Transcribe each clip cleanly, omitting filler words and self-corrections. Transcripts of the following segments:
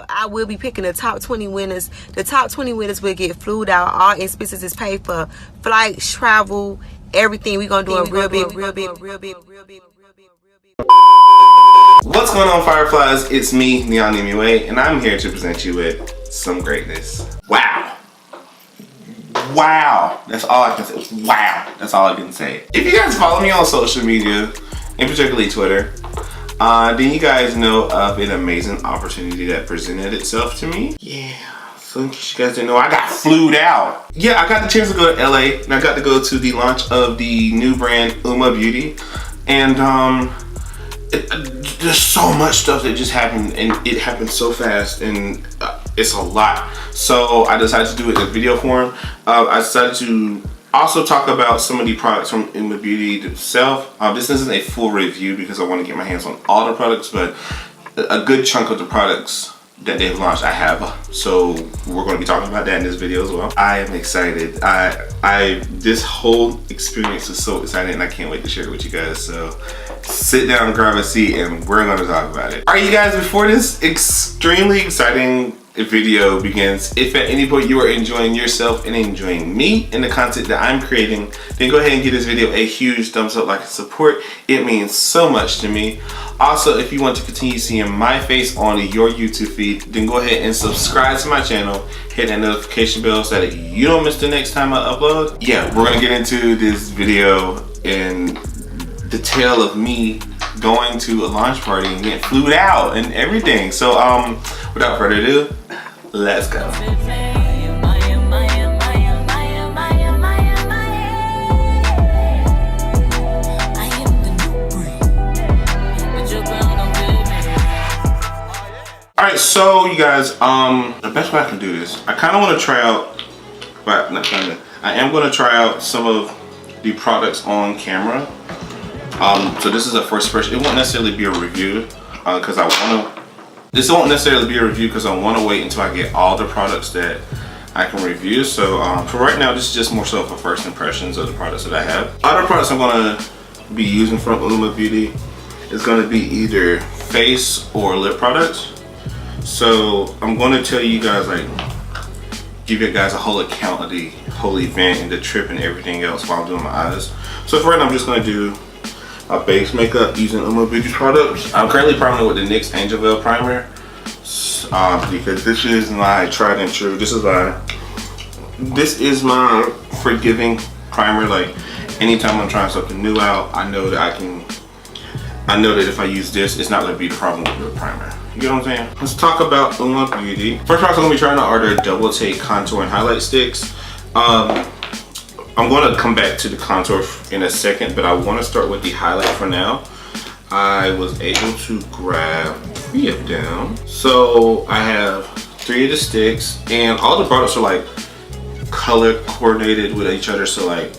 I will be picking the top 20 winners. The top 20 winners will get flued out. All expenses is paid for. Flights, travel, everything. We're gonna do a real big. What's going on, Fireflies? It's me, Neon MUA, and I'm here to present you with some greatness. Wow. Wow. That's all I can say. Wow. That's all I can say. If you guys follow me on social media, and particularly Twitter, then you guys know of an amazing opportunity that presented itself to me. Yeah. So in case you guys didn't know, I got flued out. Yeah, I got the chance to go to LA, and I got to go to the launch of the new brand UOMA Beauty, and there's so much stuff that just happened, and it happened so fast, and it's a lot. So I decided to do it in video form. I decided to also talk about some of the products from UOMA Beauty itself. This isn't a full review because I want to get my hands on all the products, but a good chunk of the products that they've launched I have, so we're going to be talking about that in this video as well. I am excited. This whole experience is so exciting, and I can't wait to share it with you guys. So sit down, grab a seat, and we're going to talk about it. All right, you guys, before this extremely exciting video begins, if at any point you are enjoying yourself and enjoying me and the content that I'm creating, then go ahead and give this video a huge thumbs up, like, and support. It means so much to me. Also, if you want to continue seeing my face on your YouTube feed, then go ahead and subscribe to my channel, hit that notification bell so that you don't miss the next time I upload. Yeah, we're gonna get into this video and the tale of me going to a launch party and getting flued out and everything. So without further ado, let's go. Alright, so you guys, the best way I can do this, I kind of want to try out, but not kind of, I am going to try out some of the products on camera. So this is a first impression. It won't necessarily be a review because this won't necessarily be a review because I want to wait until I get all the products that I can review. So for right now, this is just more so for first impressions of the products that I have. Other products I'm going to be using from UOMA Beauty is going to be either face or lip products. So I'm going to tell you guys, like, give you guys a whole account of the whole event and the trip and everything else while I'm doing my eyes. So for right now, I'm just going to do a base makeup using UOMA Beauty products. I'm currently priming with the NYX Angel Veil primer because this is my tried and true. This is my forgiving primer. Like, anytime I'm trying something new out, I know that if I use this, it's not going to be the problem with the primer. You know what I'm saying? Let's talk about UOMA Beauty. First product I'm going to be trying to order double take contour and highlight sticks. I'm going to come back to the contour in a second, but I want to start with the highlight for now. I was able to grab 3 of them. So I have 3 of the sticks, and all the products are like color coordinated with each other. So like,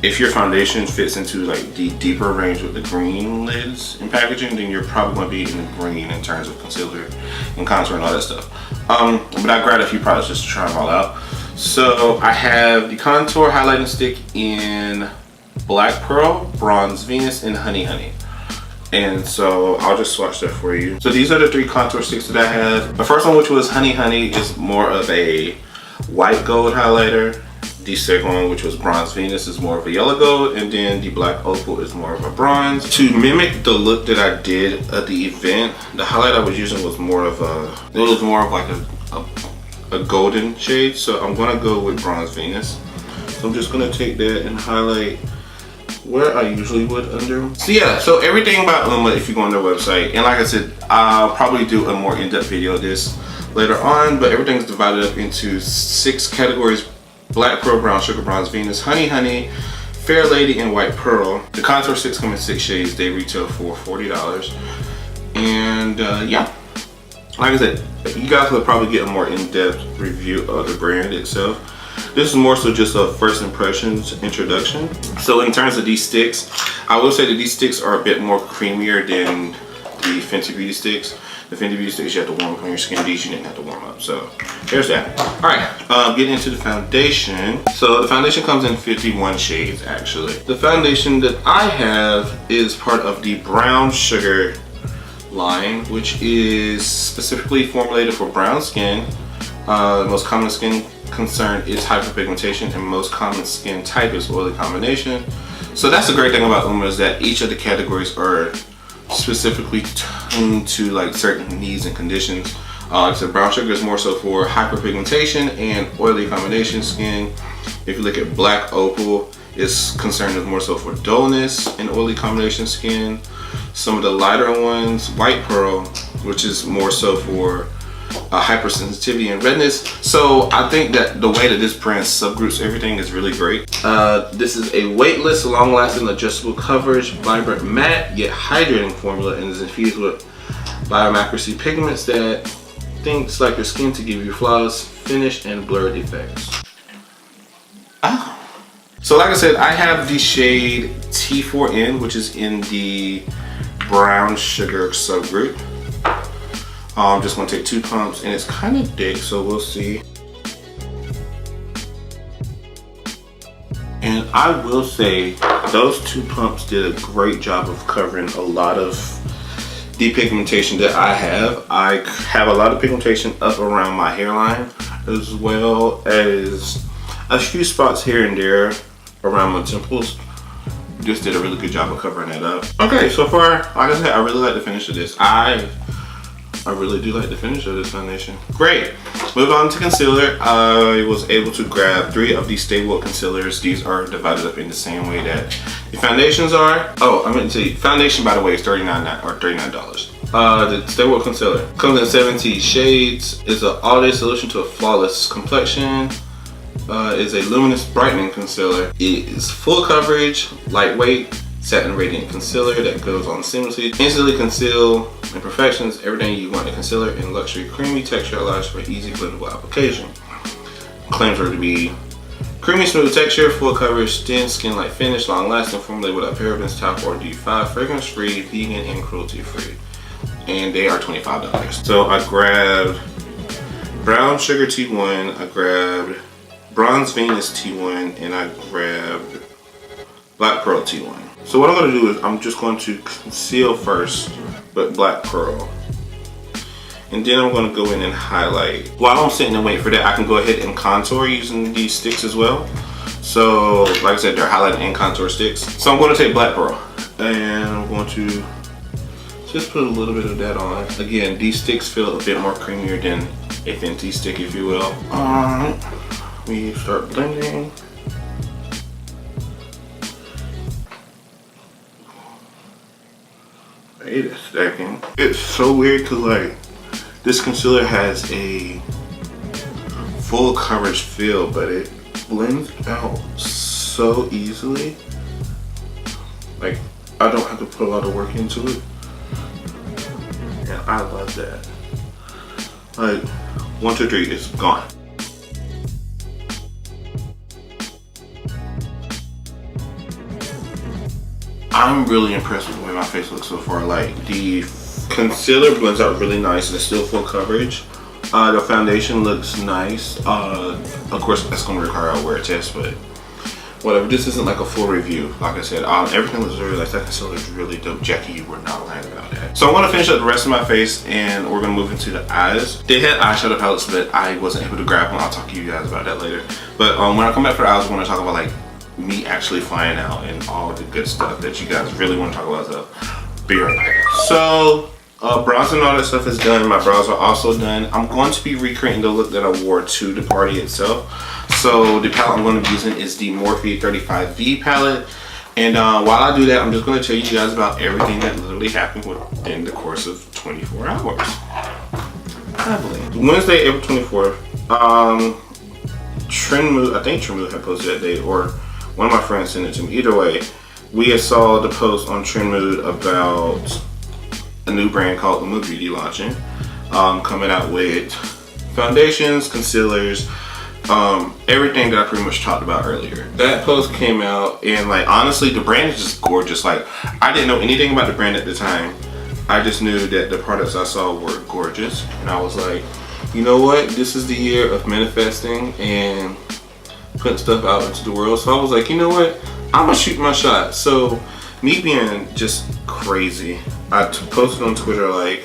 if your foundation fits into like the deeper range with the green lids and packaging, then you're probably going to be in the green in terms of concealer and contour and all that stuff. But I grabbed a few products just to try them all out. So I have the contour highlighting stick in Black Pearl, Bronze Venus, and Honey Honey. And so I'll just swatch that for you. So these are the 3 contour sticks that I have. The first one, which was Honey Honey, is more of a white gold highlighter. The second one, which was Bronze Venus, is more of a yellow gold, and then the Black Opal is more of a bronze. To mimic the look that I did at the event, the highlight I was using was more of like a golden shade, so I'm gonna go with Bronze Venus. So I'm just gonna take that and highlight where I usually would under. So yeah, so everything about UOMA, if you go on their website, and like I said, I'll probably do a more in-depth video of this later on, but everything's divided up into 6 categories: Black Pearl, Brown Sugar, Bronze Venus, Honey Honey, Fair Lady, and White Pearl. The contour sticks come in 6 shades. They retail for $40. And yeah, like I said, you guys will probably get a more in-depth review of the brand itself. This is more so just a first impressions introduction. So in terms of these sticks, I will say that these sticks are a bit more creamier than the Fenty Beauty sticks. The Fenty Beauty sticks you have to warm up on your skin. These you didn't have to warm up. So there's that. Alright, getting into the foundation. So the foundation comes in 51 shades actually. The foundation that I have is part of the Brown Sugar line, which is specifically formulated for brown skin. The most common skin concern is hyperpigmentation, and most common skin type is oily combination. So that's the great thing about UOMA, is that each of the categories are specifically tuned to like certain needs and conditions. Like I said, brown sugar is more so for hyperpigmentation and oily combination skin. If you look at black opal, it's concerned with more so for dullness and oily combination skin. Some of the lighter ones, white pearl, which is more so for hypersensitivity and redness. So I think that the way that this brand subgroups everything is really great. This is a weightless, long-lasting, adjustable coverage, vibrant matte yet hydrating formula, and is infused with biomacracy pigments that thinks like your skin to give you flawless finish and blurred effects. So like I said, I have the shade T4N, which is in the brown sugar subgroup. I'm just gonna take 2 pumps, and it's kind of thick, so we'll see. And I will say those 2 pumps did a great job of covering a lot of the pigmentation that I have. I have a lot of pigmentation up around my hairline, as well as a few spots here and there around my temples. Just did a really good job of covering that up. Okay, so far, like I said, I really like the finish of this. I really do like the finish of this foundation. Great. Move on to concealer. I was able to grab 3 of these Stay Woke concealers. These are divided up in the same way that the foundations are. Oh, I meant to tell you, foundation, by the way, is $39. The Stay Woke concealer comes in 17 shades. It's an all-day solution to a flawless complexion. Is a luminous brightening concealer. It is full coverage, lightweight, satin radiant concealer that goes on seamlessly. Instantly conceal imperfections, everything you want in a concealer, in luxury creamy texture allows for easy blendable application. Claims her to be creamy smooth texture, full coverage, thin skin-like finish, long lasting, formulated without parabens, talc or D5, fragrance free, vegan and cruelty free. And they are $25. So I grabbed brown sugar T1, I grabbed bronze Venus T1, and I grabbed black pearl T1. So what I'm going to do is I'm just going to conceal first with black pearl, and then I'm going to go in and highlight. While I'm sitting and waiting for that, I can go ahead and contour using these sticks as well. So like I said, they're highlighting and contour sticks. So I'm going to take black pearl, and I'm going to just put a little bit of that on. Again, these sticks feel a bit more creamier than a Fenty stick, if you will. Alright, we start blending. Wait a second. It's so weird because like this concealer has a full coverage feel, but it blends out so easily. Like I don't have to put a lot of work into it. And I love that. Like 1, 2, 3, it's gone. I'm really impressed with the way my face looks so far. Like the concealer blends out really nice. It's still full coverage. The foundation looks nice. Of course, that's going to require a wear test, but whatever. This isn't like a full review. Like I said, everything looks really nice. That concealer is really dope. Jackie, you were not lying about that. So I'm going to finish up the rest of my face, and we're going to move into the eyes. They had eyeshadow palettes, but I wasn't able to grab them. I'll talk to you guys about that later. But when I come back for the eyes, I want to talk about like me actually flying out and all the good stuff that you guys really want to talk about. So be right back. So bronzer and all that stuff is done. My brows are also done. I'm going to be recreating the look that I wore to the party itself. So the palette I'm going to be using is the Morphe 35V palette. And while I do that, I'm just going to tell you guys about everything that literally happened within the course of 24 hours. I believe. Wednesday, April 24th. Trend Mood, I think Trend Mood had posted that day, or one of my friends sent it to me. Either way, we saw the post on Trend Mood about a new brand called UOMA Beauty launching, coming out with foundations, concealers, everything that I pretty much talked about earlier. That post came out, and like honestly, the brand is just gorgeous. Like I didn't know anything about the brand at the time. I just knew that the products I saw were gorgeous, and I was like, you know what? This is the year of manifesting and putting stuff out into the world. So I was like, you know what? I'm gonna shoot my shot. So me being just crazy posted on Twitter like,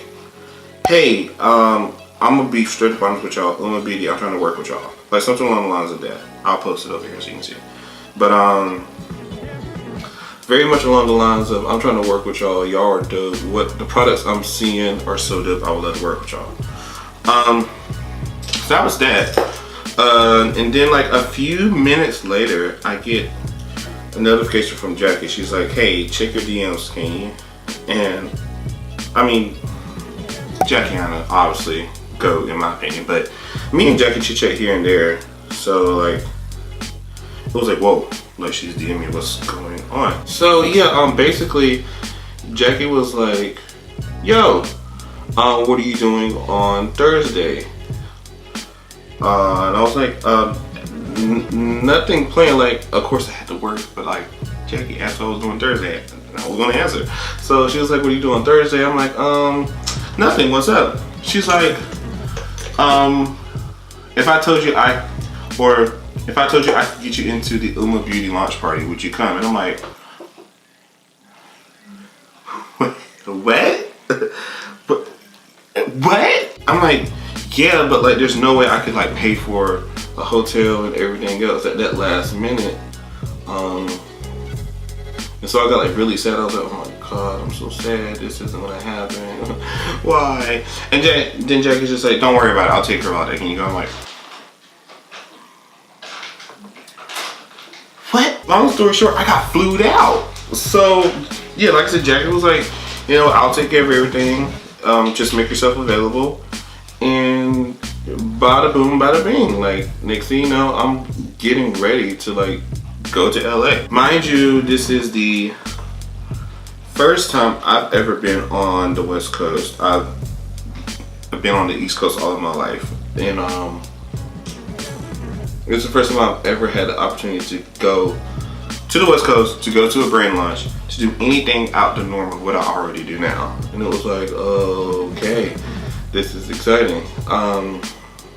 hey, I'm gonna be straight up honest with y'all. UOMA Beauty, I'm trying to work with y'all. Like something along the lines of that. I'll post it over here so you can see. But very much along the lines of, I'm trying to work with y'all. Y'all are dope. What the products I'm seeing are so dope. I would love to work with y'all. So that was that. And then like a few minutes later, I get a notification from Jackie. She's like, hey, check your DMs, can you? And I mean, Jackie and I obviously go, in my opinion, but me and Jackie chit chat here and there. So like, it was like, whoa, like she's DMing me, what's going on? So yeah, basically, Jackie was like, yo, what are you doing on Thursday? And I was like, nothing planned. Like, of course I had to work, but like, Jackie asked what I was doing Thursday, and I was gonna answer. So she was like, what are you doing Thursday? I'm like, nothing, what's up? She's like, if I told you I could get you into the UOMA Beauty launch party, would you come? And I'm like, what? What? I'm like, yeah, but like there's no way I could like pay for a hotel and everything else at that last minute. And so I got like really sad. I was like, oh my God, I'm so sad. This isn't gonna happen. Why? And then Jackie's just like, don't worry about it. I'll take her all day. Can you go? I'm like, what? Long story short, I got flued out. So yeah, like I said, Jackie was like, you know, I'll take care of everything. Just make yourself available. And bada boom, bada bing. Like next thing you know, I'm getting ready to like go to LA. Mind you, this is the first time I've ever been on the West Coast. I've been on the East Coast all of my life. And it's the first time I've ever had the opportunity to go to the West Coast, to go to a brand launch, to do anything out the norm of what I already do now. And it was like, oh, okay, this is exciting.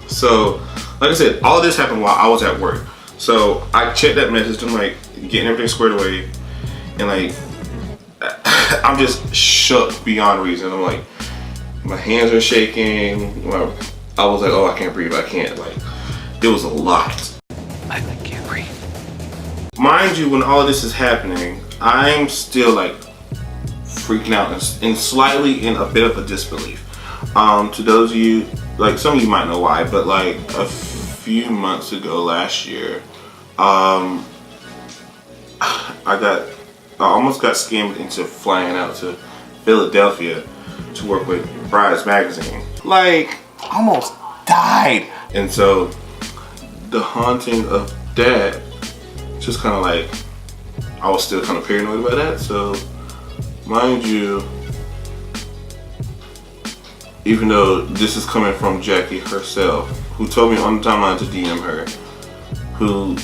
So, like I said, all of this happened while I was at work. So I checked that message, I'm like, getting everything squared away, and like, I'm just shook beyond reason. I'm like, my hands are shaking. I was like, oh, I can't breathe, I can't, like, it was a lot. I can't breathe. Mind you, when all of this is happening, I'm still like freaking out and slightly in a bit of a disbelief. To those of you, like some of you might know why, but like a few months ago last year, I almost got scammed into flying out to Philadelphia to work with Brides Magazine. Like, almost died. And so the haunting of that, just kind of like, I was still kind of paranoid about that. So mind you, even though this is coming from Jackie herself, who told me on the timeline to DM her, who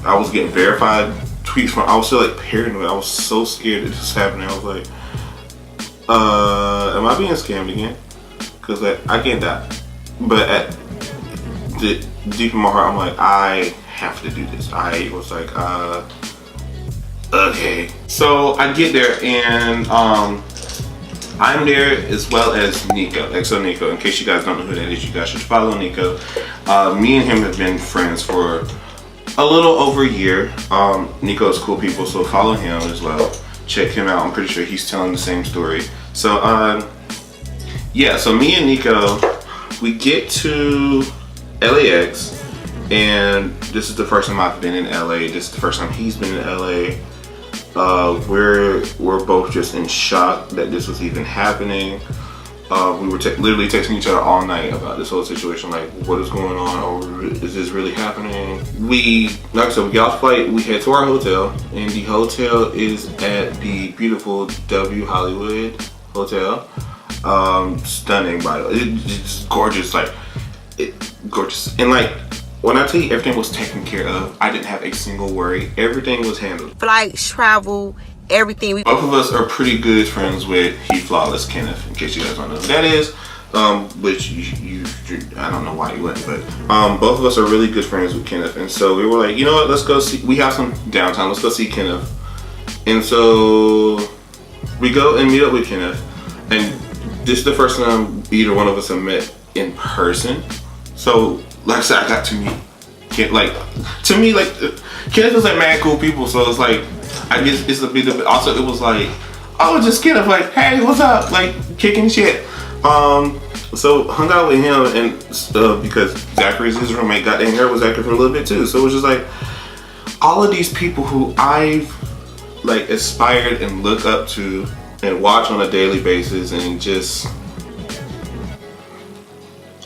I was getting verified tweets from, I was still like paranoid. I was so scared that this was happening. I was like, am I being scammed again? Because like, I get that. But at the deep in my heart, I'm like, I have to do this. I was like, okay. So I get there and I'm there as well as Nico, XO Nico. In case you guys don't know who that is, you guys should follow Nico. Me and him have been friends for a little over a year. Nico is cool people, so follow him as well. Check him out. I'm pretty sure he's telling the same story. So yeah, so me and Nico, we get to LAX, and this is the first time I've been in LA. This is the first time he's been in LA. We're both just in shock that this was even happening. We were literally texting each other all night about this whole situation, like, what is going on, or is this really happening? Like I said, we got off the flight, we head to our hotel, and the hotel is at the beautiful W Hollywood Hotel. Stunning, by the way. It's gorgeous, like, gorgeous. And like, when I tell you everything was taken care of, I didn't have a single worry. Everything was handled. Flights, travel, everything. Both of us are pretty good friends with He Flawless Kenneth, in case you guys don't know who that is. Which I don't know why you wouldn't, but both of us are really good friends with Kenneth. And so we were like, you know what, let's go see, we have some downtime, let's go see Kenneth. And so we go and meet up with Kenneth, and this is the first time either one of us have met in person. So, like I said, I got to meet Kenneth. Like, to me, like, Kenneth was like mad cool people. So it's like, I guess it's a bit of it. Also, it was like, oh, just Kenneth, like, hey, what's up? Like, kicking shit. So hung out with him, and because Zachary's his roommate, got in here with Zachary for a little bit too. So it was just like all of these people who I've like aspired and look up to and watch on a daily basis, and just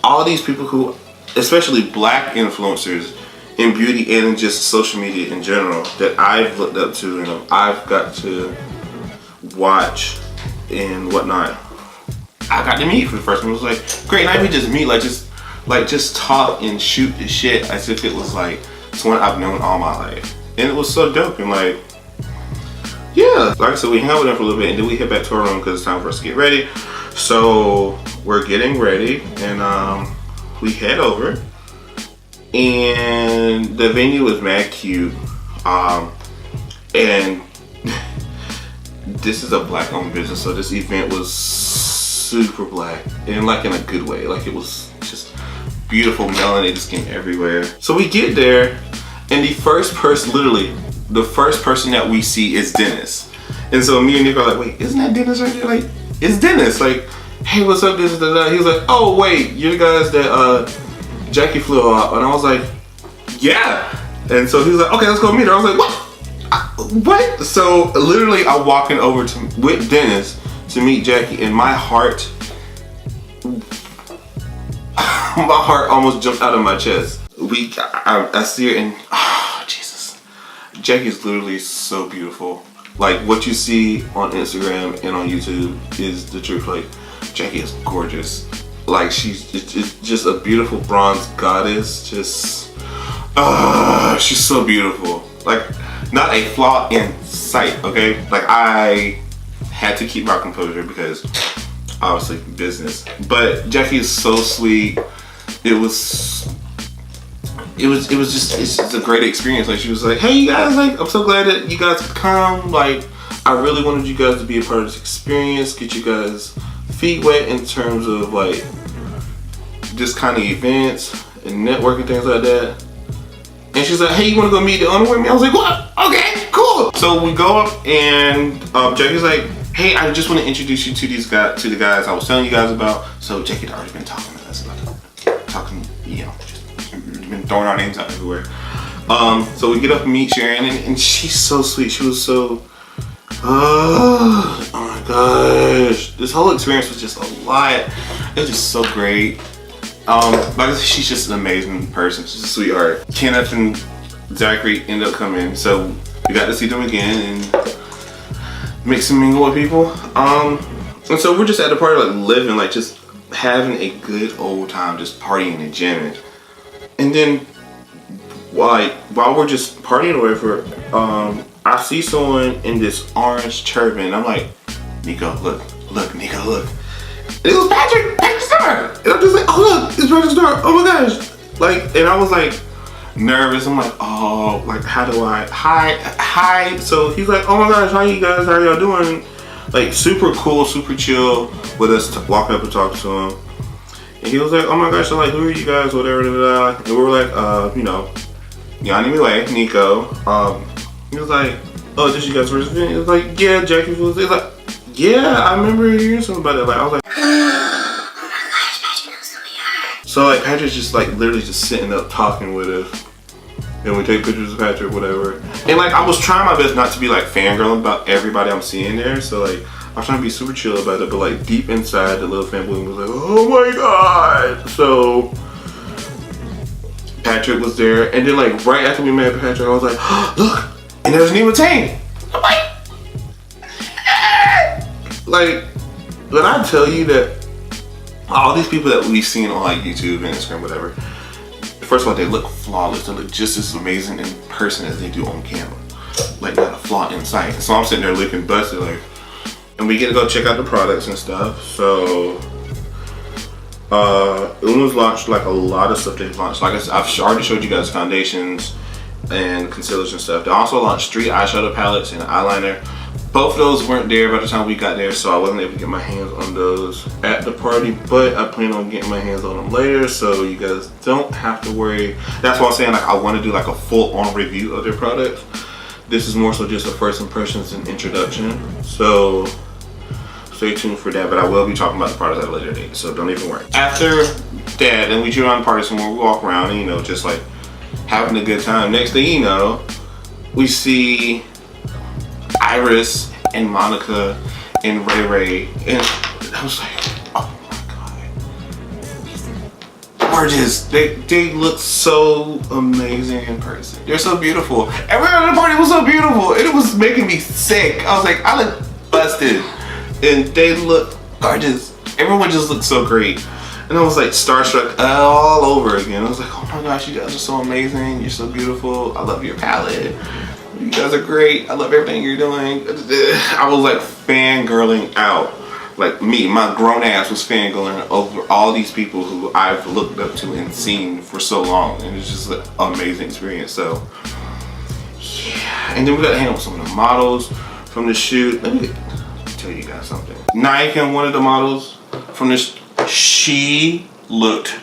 all of these people who, especially black influencers in beauty and in just social media in general, that I've looked up to and I've got to watch and whatnot. I got to meet for the first time. It was like, great night, we just meet, just talk and shoot the shit as if it was like someone I've known all my life. And it was so dope, and like, yeah. Like I said, we hung out with them for a little bit, and then we head back to our room because it's time for us to get ready. So we're getting ready, and we head over, and the venue was mad cute, and this is a black owned business, so this event was super black, and like in a good way. Like, it was just beautiful melanated skin everywhere. So we get there, and the first person, literally the first person that we see is Dennis. And so me and Nick are like, wait, isn't that Dennis right there? Like, it's Dennis. Like, hey, what's up, this, that. He was like, oh wait, you're the guys that Jackie flew out. And I was like, yeah. And so he was like, okay, let's go meet her. I was like, what? So literally I'm walking over with Dennis to meet Jackie, and my heart almost jumped out of my chest. I see her, and oh Jesus, Jackie is literally so beautiful. Like, what you see on Instagram and on YouTube is the truth. Like, Jackie is gorgeous. Like, she's just a beautiful bronze goddess. Just she's so beautiful. Like, not a flaw in sight. Okay, like, I had to keep my composure because obviously business, but Jackie is so sweet. It's just a great experience. Like, she was like, hey, you guys, like, I'm so glad that you guys could come. Like, I really wanted you guys to be a part of this experience, get you guys feet wet in terms of like this kind of events and networking, things like that. And she's like, hey, you want to go meet the owner with me? I was like, what? Okay, cool. So we go up, and Jackie's like, hey, I just want to introduce you to the guys I was telling you guys about. So Jackie had already been talking to us about talking, you know, just been throwing our names out everywhere. So we get up and meet Sharon, and she's so sweet. She was so, oh my gosh, this whole experience was just a lot. It was just so great. Like, she's just an amazing person. She's a sweetheart. Kenneth and Zachary ended up coming, so we got to see them again and mix and mingle with people. And so we're just at the party, like living, like just having a good old time, just partying and jamming. And then while we're just partying or whatever, I see someone in this orange turban. I'm like, Nico, look, Nico, look. It was Patrick Star. And I'm just like, oh look, it's Patrick Star. Oh my gosh. Like, and I was like nervous. I'm like, oh, like, how do I hi. So he's like, oh my gosh, hi you guys, how y'all doing? Like, super cool, super chill with us, walking up and talking to him. And he was like, oh my gosh, so like, who are you guys, whatever, and we were like, you know, Yanni Millet, Nico. He was like, oh, this you guys first event? He was like, yeah, Jackie was. He was like, yeah, I remember hearing something about it. Like, I was like, oh my gosh, Patrick knows who we are. So like, Patrick's just like literally just sitting up talking with us, and we take pictures of Patrick, whatever. And like, I was trying my best not to be like fangirling about everybody I'm seeing there. So like, I was trying to be super chill about it, but like deep inside, the little fanboy was like, oh my god. So Patrick was there, and then like right after we met Patrick, I was like, oh, look, and there's Nima Tang. I'm like, when I tell you that all these people that we've seen on like YouTube and Instagram, whatever, first of all, they look flawless. They look just as amazing in person as they do on camera. Like, not a flaw in sight. So I'm sitting there looking busted, like, and we get to go check out the products and stuff. So UOMA's launched like a lot of stuff they've launched. Like I said, I've already showed you guys foundations and concealers and stuff. They also launched 3 eyeshadow palettes and eyeliner. Both of those weren't there by the time we got there, so I wasn't able to get my hands on those at the party, but I plan on getting my hands on them later, so you guys don't have to worry. That's why I'm saying, like, I want to do like a full-on review of their products. This is more so just a first impressions and introduction, so stay tuned for that, but I will be talking about the products at a later date, so don't even worry. After that, then we chill around the party somewhere, we walk around, and, you know, just like having a good time. Next thing you know, we see Iris and Monica and Ray Ray, and I was like, oh my god, gorgeous. They look so amazing in person. They're so beautiful. Everyone at the party was so beautiful, and it was making me sick. I was like, I look busted, and they look gorgeous. Everyone just looked so great. And I was like starstruck all over again. I was like, oh my gosh, you guys are so amazing. You're so beautiful. I love your palette. You guys are great. I love everything you're doing. I was like fangirling out. Like me, my grown ass was fangirling over all these people who I've looked up to and seen for so long. And it's just an amazing experience. So yeah. And then we got to hang out with some of the models from the shoot. Let me tell you guys something. Nike, one of the models from this, she looked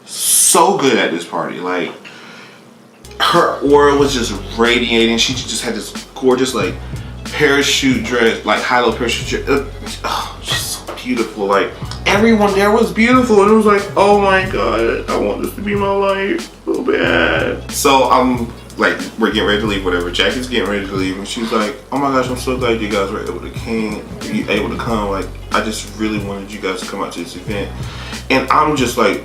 so good at this party. Like, her aura was just radiating. She just had this gorgeous like parachute dress, like high-low parachute dress. Oh, she's so beautiful. Like, everyone there was beautiful, and it was like, oh my god, I want this to be my life so bad. So I'm like, we're getting ready to leave, whatever. Jackie's getting ready to leave, and she's like, oh my gosh, I'm so glad you guys were able to come. Like, I just really wanted you guys to come out to this event. And I'm just like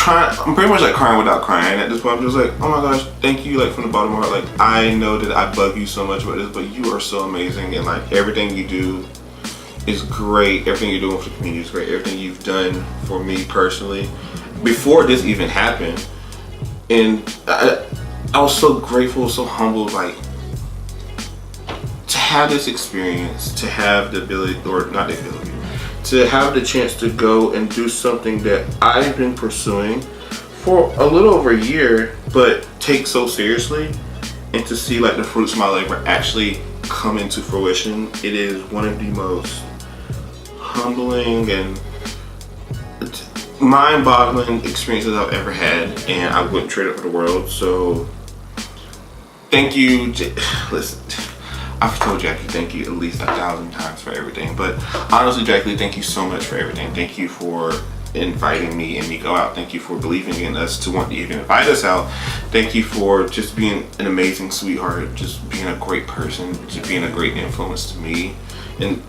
I'm pretty much like crying without crying at this point. I'm just like, oh my gosh, thank you, like, from the bottom of my heart. Like, I know that I bug you so much about this, but you are so amazing, and like everything you do is great. Everything you're doing for the community is great. Everything you've done for me personally before this even happened. And I was so grateful, so humbled, like, to have this experience, to have the ability, or not the ability, to have the chance to go and do something that I've been pursuing for a little over a year, but take so seriously, and to see like the fruits of my labor actually come into fruition. It is one of the most humbling and mind-boggling experiences I've ever had, and I wouldn't trade it for the world. So thank you. Listen, I've told Jackie thank you at least 1,000 times for everything, but honestly, Jackie, thank you so much for everything. Thank you for inviting me and me go out. Thank you for believing in us to want to even invite us out. Thank you for just being an amazing sweetheart, just being a great person, just being a great influence to me. And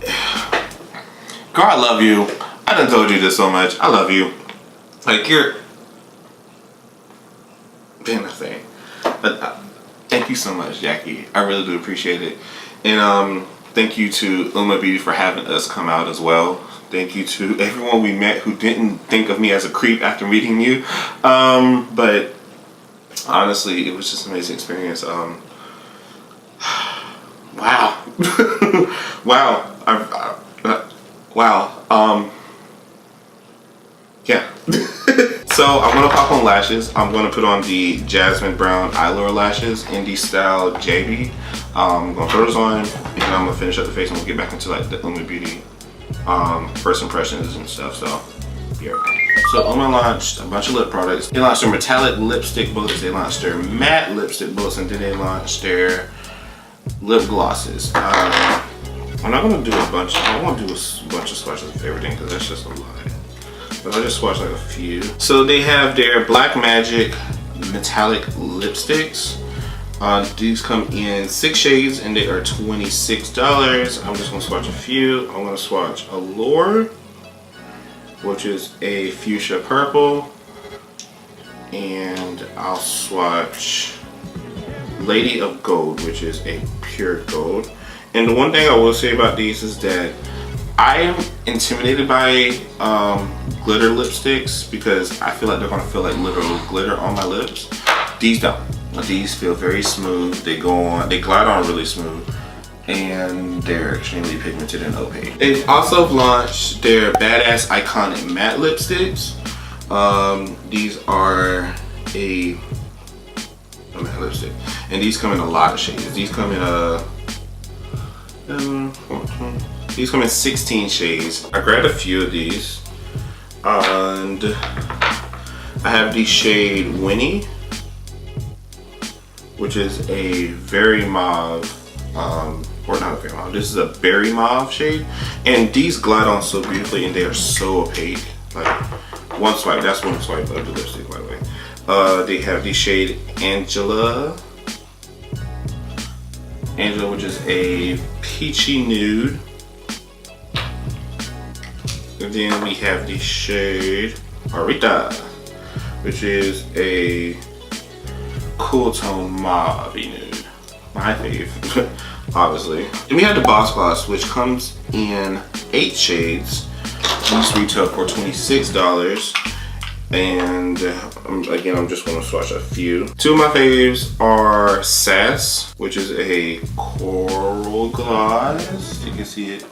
girl, I love you. I done told you this so much. I love you. Like, you're being a thing. But thank you so much, Jackie. I really do appreciate it. And thank you to UOMA Beauty for having us come out as well. Thank you to everyone we met who didn't think of me as a creep after meeting you. But honestly, it was just an amazing experience. Wow. Wow. Wow. Yeah. So I'm gonna pop on lashes. I'm gonna put on the Jasmine Brown Eyelure lashes, Indie Style JB. I'm gonna put those on, and then I'm gonna finish up the face, and we'll get back into like the UOMA Beauty first impressions and stuff. So be right back. So UOMA launched a bunch of lip products. They launched their metallic lipstick bullets, they launched their matte lipstick bullets, and then they launched their lip glosses. I'm not gonna do a bunch. I don't want to do a bunch of swatches of everything because that's just a lot. But I'll just swatch like a few. So they have their Black Magic metallic lipsticks. These come in 6 shades and they are $26. I'm just gonna swatch a few. I'm gonna swatch Allure, which is a fuchsia purple, and I'll swatch Lady of Gold, which is a pure gold. And the one thing I will say about these is that I am intimidated by glitter lipsticks because I feel like they're gonna feel like literal glitter on my lips. These don't. These feel very smooth. They glide on really smooth, and they're extremely pigmented and opaque. They've also launched their Badass Iconic Matte Lipsticks. These are a matte lipstick, and these come in a lot of shades. These come in These come in 16 shades. I grabbed a few of these, and I have the shade Winnie, which is a very mauve, or not a very mauve, this is a berry mauve shade. And these glide on so beautifully and they are so opaque. Like one swipe, that's one swipe of the lipstick, by the way. They have the shade Angela, which is a peachy nude. And then we have the shade Arita, which is a cool tone mauve nude. My fave, obviously. Then we have the Boss Gloss, which comes in 8 shades. These retail for $26. And again, I'm just gonna swatch a few. Two of my faves are Sass, which is a coral gloss. You can see it.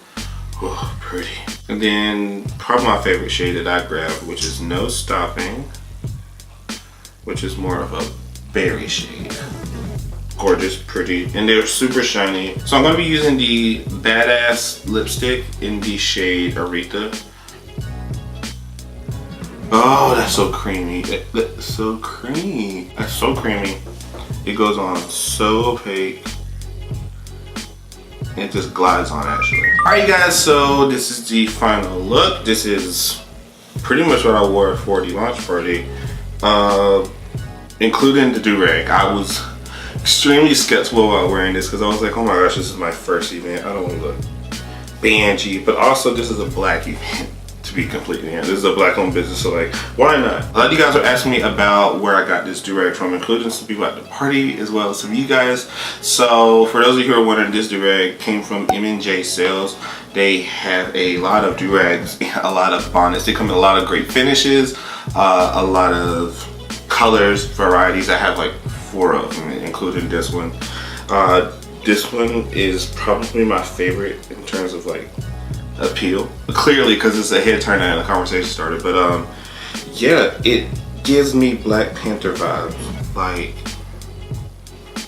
Oh, pretty. And then probably my favorite shade that I grabbed, which is No Stopping, which is more of a berry shade. Gorgeous, pretty, and they're super shiny. So I'm gonna be using the Badass lipstick in the shade Aretha. Oh, that's so creamy. That's so creamy. That's so creamy. It goes on so opaque. It just glides on actually. Alright guys, so this is the final look. This is pretty much what I wore for the launch party. Including the DURAG. I was extremely skeptical about wearing this because I was like, oh my gosh, this is my first event. I don't want to look bangy, but also this is a black event. To be completely honest, this is a black owned business, so like, why not? A lot of you guys are asking me about where I got this DURAG from, including some people at the party as well as some of you guys. So for those of you who are wondering, this DURAG came from M&J Sales. They have a lot of DURAGs, a lot of bonnets. They come in a lot of great finishes, a lot of colors, varieties. I have like 4 of them, including this one. This one is probably my favorite in terms of like appeal, clearly because it's a head turner and a conversation starter. But yeah, it gives me Black Panther vibes. Like,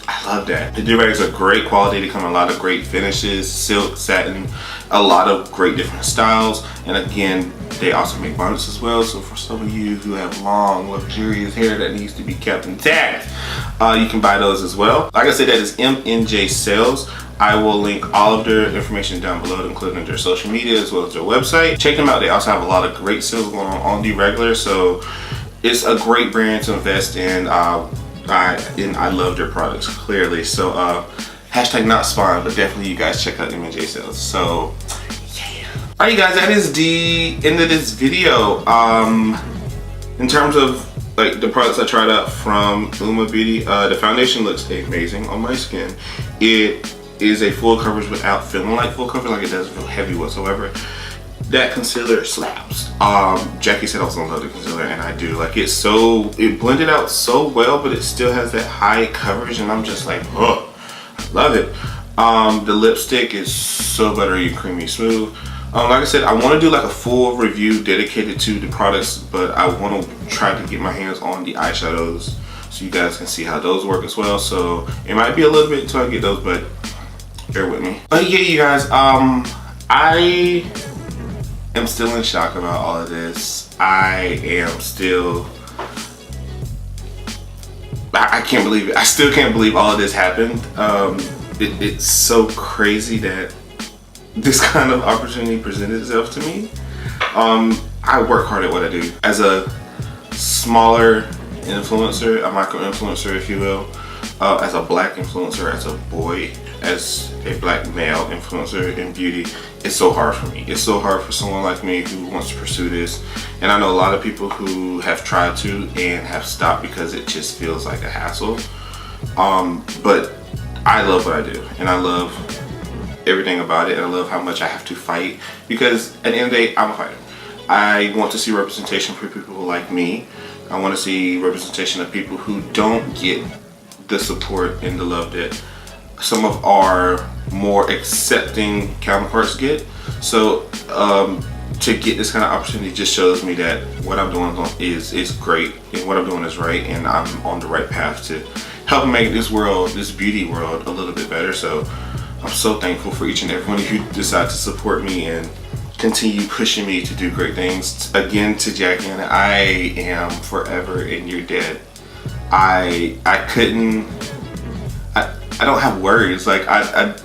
I love that. The DURAGs are great quality. They come in a lot of great finishes, silk, satin, a lot of great different styles. And again, they also make bonnets as well. So for some of you who have long, luxurious hair that needs to be kept intact, you can buy those as well. Like I said, that is M&J Sales. I will link all of their information down below, including their social media as well as their website. Check them out. They also have a lot of great sales going on the regular. So it's a great brand to invest in. I love their products, clearly. So hashtag not spawn, but definitely you guys check out M&J Sales. So yeah. Alright you guys, that is the end of this video. In terms of like the products I tried out from UOMA Beauty, the foundation looks amazing on my skin. It is a full coverage without feeling like full coverage, like it doesn't feel heavy whatsoever. That concealer slaps. Jackie said I was gonna love the concealer, and I do. Like it blended out so well, but it still has that high coverage, and I'm just like, oh, I love it. The lipstick is so buttery, creamy, smooth. Like I said, I want to do like a full review dedicated to the products, but I want to try to get my hands on the eyeshadows so you guys can see how those work as well. So it might be a little bit until I get those, but bear with me. But yeah, you guys, I am still in shock about all of this. I can't believe it. I still can't believe all of this happened. It's so crazy that this kind of opportunity presented itself to me. I work hard at what I do. As a smaller influencer, a micro influencer if you will, as a black influencer, as a boy, as a black male influencer in beauty, it's so hard for me. It's so hard for someone like me who wants to pursue this. And I know a lot of people who have tried to and have stopped because it just feels like a hassle. But I love what I do, and I love everything about it, and I love how much I have to fight, because at the end of the day, I'm a fighter. I want to see representation for people like me. I want to see representation of people who don't get the support and the love that some of our more accepting counterparts get. So to get this kind of opportunity just shows me that what I'm doing is great, and what I'm doing is right, and I'm on the right path to help make this world, this beauty world, a little bit better. So I'm so thankful for each and every one of you who decide to support me and continue pushing me to do great things. Again, to Jackie, and I am forever in your debt. I don't have words. Like I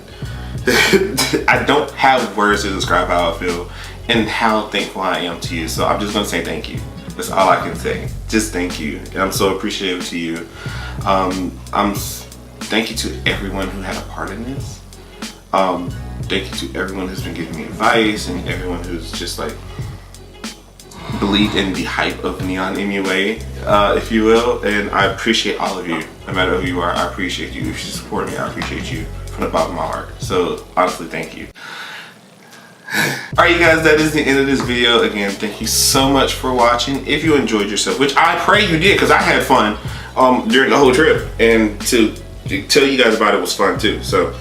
don't have words to describe how I feel and how thankful I am to you. So I'm just gonna say thank you. That's all I can say. Just thank you. And I'm so appreciative to you. Thank you to everyone who had a part in this. Thank you to everyone who's been giving me advice and everyone who's just like believed in the hype of Neon MUA, if you will. And I appreciate all of you. No matter who you are, I appreciate you. If you support me, I appreciate you from the bottom of my heart. So honestly, thank you. Alright, you guys, that is the end of this video. Again, thank you so much for watching. If you enjoyed yourself, which I pray you did, because I had fun during the whole trip, and to tell you guys about it was fun too. So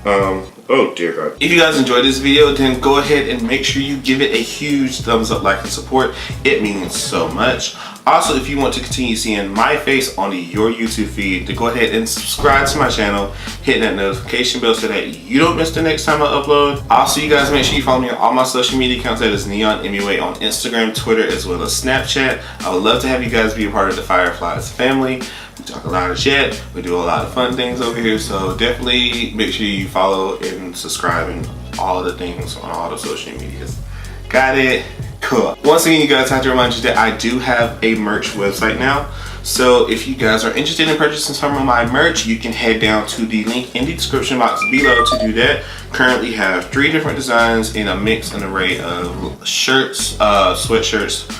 oh dear God. If you guys enjoyed this video, then go ahead and make sure you give it a huge thumbs up, like, and support. It means so much. Also, if you want to continue seeing my face on your YouTube feed, to go ahead and subscribe to my channel, hit that notification bell so that you don't miss the next time I upload. Also, you guys make sure you follow me on all my social media accounts. That is Neon MUA on Instagram, Twitter, as well as Snapchat. I would love to have you guys be a part of the Fireflies family. We talk a lot of shit. We do a lot of fun things over here. So definitely make sure you follow and subscribe and all of the things on all the social medias. Got it? Cool. Once again, you guys, I have to remind you that I do have a merch website now. So if you guys are interested in purchasing some of my merch, you can head down to the link in the description box below to do that. Currently have 3 different designs in a mix and array of shirts, sweatshirts,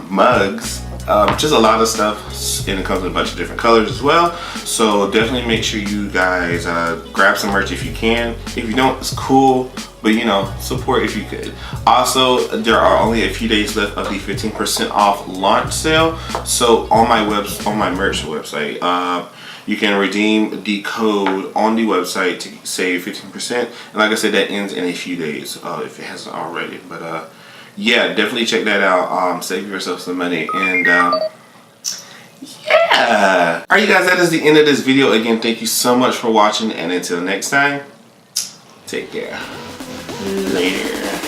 mugs, just a lot of stuff, and it comes in a bunch of different colors as well. So definitely make sure you guys grab some merch if you can. If you don't, it's cool, but you know, support if you could. Also, there are only a few days left of the 15% off launch sale. So on my merch website, you can redeem the code on the website to save 15%. And like I said, that ends in a few days if it hasn't already. But yeah, definitely check that out. Save yourself some money. And yeah. Alright, you guys, that is the end of this video. Again, thank you so much for watching, and until next time, take care. Later.